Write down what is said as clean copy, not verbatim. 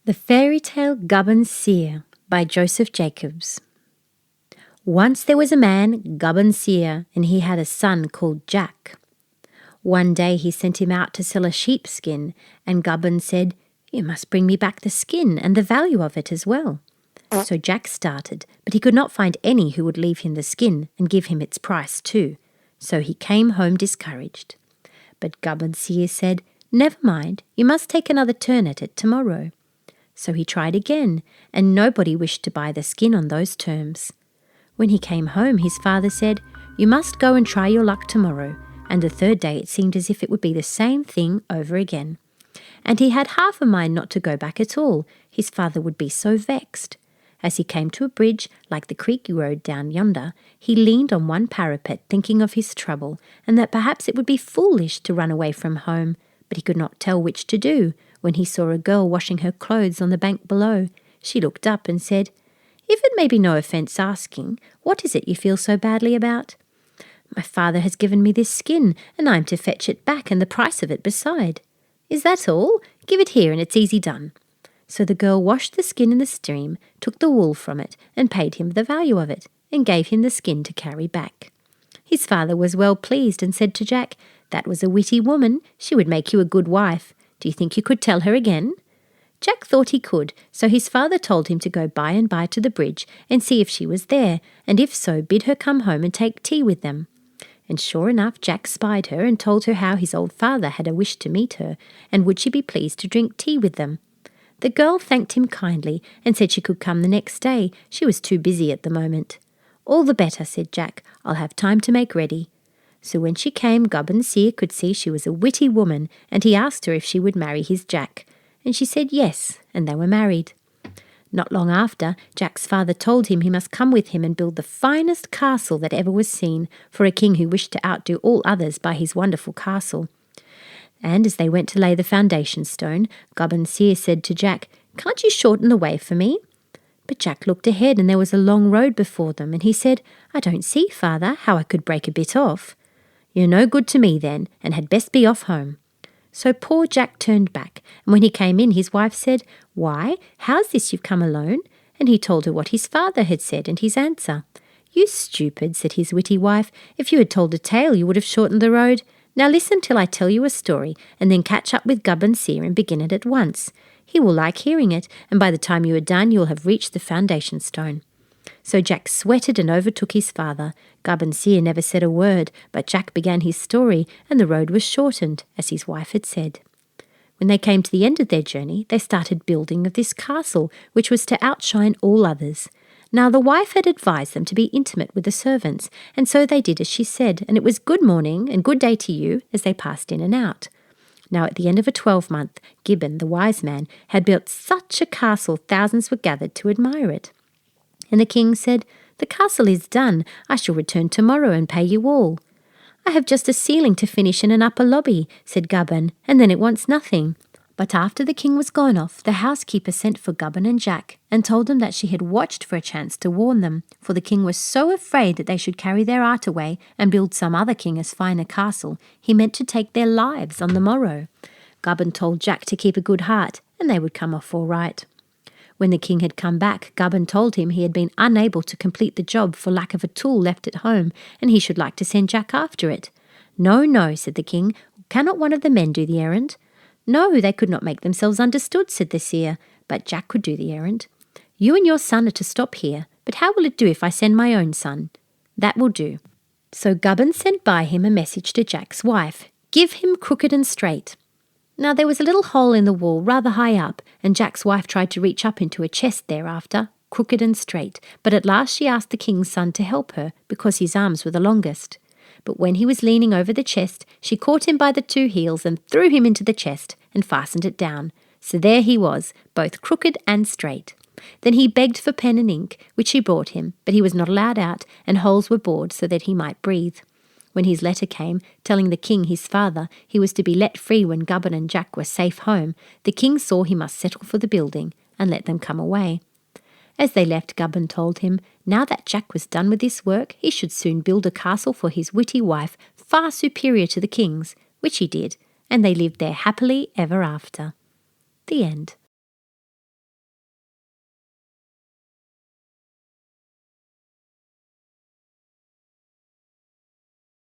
The Fairy Tale Gubbon Seer by Joseph Jacobs. Once there was a man, Gubbon Seer, and he had a son called Jack. One day he sent him out to sell a sheepskin, and Gubbon said, "You must bring me back the skin and the value of it as well." So Jack started, but he could not find any who would leave him the skin and give him its price too. So he came home discouraged. But Gubbon Seer said, "Never mind, you must take another turn at it tomorrow." So he tried again, and nobody wished to buy the skin on those terms. When he came home, his father said, "You must go and try your luck tomorrow," and the third day it seemed as if it would be the same thing over again. And he had half a mind not to go back at all. His father would be so vexed. As he came to a bridge, like the creek road down yonder, he leaned on one parapet thinking of his trouble, and that perhaps it would be foolish to run away from home, but he could not tell which to do, when he saw a girl washing her clothes on the bank below. She looked up and said, "If it may be no offence asking, what is it you feel so badly about?" "My father has given me this skin, and I am to fetch it back and the price of it beside." "Is that all? Give it here and it's easy done." So the girl washed the skin in the stream, took the wool from it, and paid him the value of it, and gave him the skin to carry back. His father was well pleased and said to Jack, "That was a witty woman. She would make you a good wife. Do you think you could tell her again?" Jack thought he could, so his father told him to go by and by to the bridge and see if she was there, and if so, bid her come home and take tea with them. And sure enough, Jack spied her and told her how his old father had a wish to meet her, and would she be pleased to drink tea with them. The girl thanked him kindly and said she could come the next day. She was too busy at the moment. "All the better," said Jack. "I'll have time to make ready." So when she came, Gubbon Seer could see she was a witty woman, and he asked her if she would marry his Jack. And she said yes, and they were married. Not long after, Jack's father told him he must come with him and build the finest castle that ever was seen, for a king who wished to outdo all others by his wonderful castle. And as they went to lay the foundation stone, Gubbon Seer said to Jack, "Can't you shorten the way for me?" But Jack looked ahead, and there was a long road before them, and he said, "I don't see, father, how I could break a bit off." "You're no good to me then, and had best be off home." So poor Jack turned back, and when he came in, his wife said, "Why, how's this you've come alone?" And he told her what his father had said and his answer. "You stupid," said his witty wife, "if you had told a tale you would have shortened the road. Now listen till I tell you a story, and then catch up with Gubbon Seer and begin it at once. He will like hearing it, and by the time you are done you will have reached the foundation stone." So Jack sweated and overtook his father. Gubbon Seer never said a word, but Jack began his story, and the road was shortened, as his wife had said. When they came to the end of their journey, they started building of this castle, which was to outshine all others. Now the wife had advised them to be intimate with the servants, and so they did as she said, and it was good morning and good day to you as they passed in and out. Now at the end of a 12-month, Gibbon, the wise man, had built such a castle thousands were gathered to admire it. And the king said, "The castle is done. I shall return tomorrow and pay you all." "I have just a ceiling to finish in an upper lobby," said Gubbon, "and then it wants nothing." But after the king was gone off, the housekeeper sent for Gubbon and Jack and told them that she had watched for a chance to warn them, for the king was so afraid that they should carry their art away and build some other king as fine a castle, he meant to take their lives on the morrow. Gubbon told Jack to keep a good heart, and they would come off all right. When the king had come back, Gubbon told him he had been unable to complete the job for lack of a tool left at home, and he should like to send Jack after it. "No, no," said the king. "Cannot one of the men do the errand?" "No, they could not make themselves understood," said the seer, "but Jack could do the errand." "You and your son are to stop here, but how will it do if I send my own son?" "That will do." So Gubbon sent by him a message to Jack's wife, "Give him crooked and straight." Now there was a little hole in the wall rather high up, and Jack's wife tried to reach up into a chest thereafter, crooked and straight, but at last she asked the king's son to help her, because his arms were the longest. But when he was leaning over the chest, she caught him by the two heels and threw him into the chest and fastened it down. So there he was, both crooked and straight. Then he begged for pen and ink, which she brought him, but he was not allowed out, and holes were bored so that he might breathe. When his letter came, telling the king, his father, he was to be let free when Gubbon and Jack were safe home, the king saw he must settle for the building and let them come away. As they left, Gubbon told him, now that Jack was done with this work, he should soon build a castle for his witty wife far superior to the king's, which he did, and they lived there happily ever after. The end.